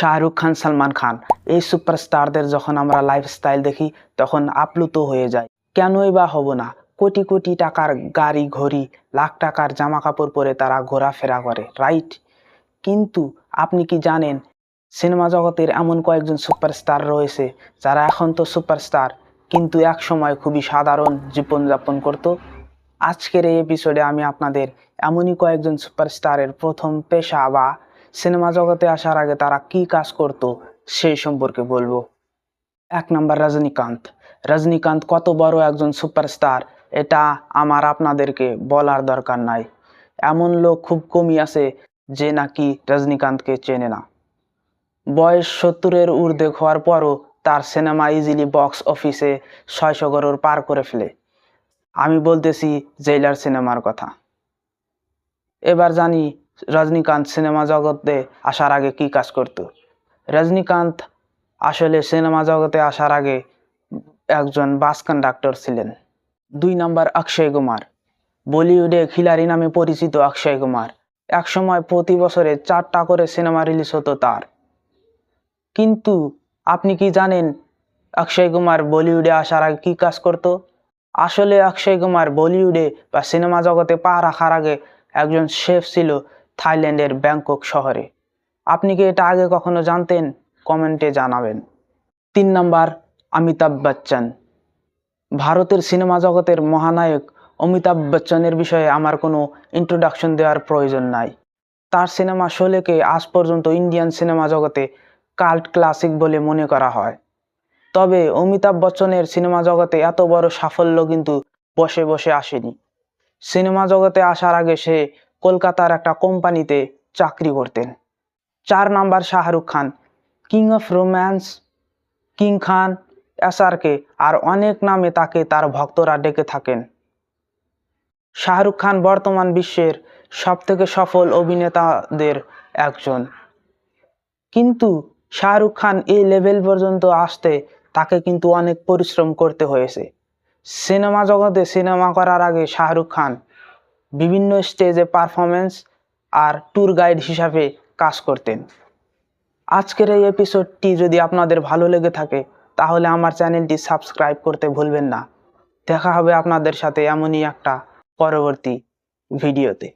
শাহরুখ খান, সালমান খান এই সুপারস্টারদের যখন আমরা লাইফস্টাইল দেখি তখন আপ্লুত হয়ে যায়। কেনই বা হব না? কোটি কোটি টাকার গাড়ি ঘড়ি, লাখ টাকার জামা কাপড় পরে তারা ঘোরাফেরা করে, রাইট? কিন্তু আপনি কি জানেন সিনেমা জগতের এমন কয়েকজন সুপারস্টার রয়েছে যারা এখন তো সুপারস্টার কিন্তু এক সময় খুবই সাধারণ জীবনযাপন করত। আজকের এই এপিসোডে আমি আপনাদের এমনই কয়েকজন সুপারস্টারের প্রথম পেশা বা সিনেমা জগতে আসার আগে তারা কি কাজ করত সেই সম্পর্কে বলবো। 1 নাম্বার, রজনীকান্ত। রজনীকান্ত কত বড় একজন সুপারস্টার এটা আমার আপনাদেরকে বলার দরকার নাই। এমন লোক খুব কমই আছে যে নাকি রজনীকান্তকে চেনে না। বয়স 70-এর ঊর্ধ্বে হওয়ার পরও তার সিনেমা ইজিলি বক্স অফিসে 600 করোড় পার করে ফেলে। আমি বলতেছি জেইলার সিনেমার কথা। এবার জানি রজনীকান্ত সিনেমা জগতে আসার আগে কি কাজ করত। রজনীকান্ত আসলে সিনেমা জগতে আসার আগে একজন বাস কন্ডাক্টর ছিলেন। 2 নাম্বার, অক্ষয় কুমার। বলিউডে খিলাড়ি নামে পরিচিত অক্ষয় কুমার। একসময় প্রতি বছরে 4টা করে সিনেমা রিলিজ হতো তার। কিন্তু আপনি কি জানেন অক্ষয় কুমার বলিউডে আসার আগে কি কাজ করত? আসলে অক্ষয় কুমার বলিউডে বা সিনেমা জগতে পা রাখার আগে একজন শেফ ছিল থাইল্যান্ডের ব্যাংকক শহরে। আপনি কি এটা আগে কখনো জানতেন? কমেন্টে জানাবেন। 3 নাম্বার, অমিতাভ বচ্চন। ভারতের সিনেমা জগতের মহানায়ক অমিতাভ বচ্চনের বিষয়ে আমার কোনো ইন্ট্রোডাকশন দেওয়ার প্রয়োজন নাই। তার সিনেমা শোলেকে আজ পর্যন্ত ইন্ডিয়ান সিনেমা জগতে কাল্ট ক্লাসিক বলে মনে করা হয়। তবে অমিতাভ বচ্চনের সিনেমা জগতে এত বড় সাফল্য কিন্তু বসে বসে আসেনি। সিনেমা জগতে আসার আগে সে কলকাতার একটা কোম্পানিতে চাকরি করতেন। 4 number, Shahrukh Khan. King of romance, king Khan, SRK আর অনেক নামে তাকে তার ভক্তরা ডেকে থাকেন। শাহরুখ খান বর্তমান বিশ্বের সবথেকে সফল অভিনেতাদের একজন। কিন্তু শাহরুখ খান এই লেভেল পর্যন্ত আসতে তাকে কিন্তু অনেক পরিশ্রম করতে হয়েছে। সিনেমা জগতে সিনেমা করার আগে শাহরুখ খান বিভিন্ন স্টেজে পারফরমেন্স আর ট্যুর গাইড হিসাবে কাজ করতেন। আজকের এই এপিসোডটি যদি আপনাদের ভালো লেগে থাকে তাহলে আমার চ্যানেলটি সাবস্ক্রাইব করতে ভুলবেন না। দেখা হবে আপনাদের সাথে এমনই একটা পরবর্তী ভিডিওতে।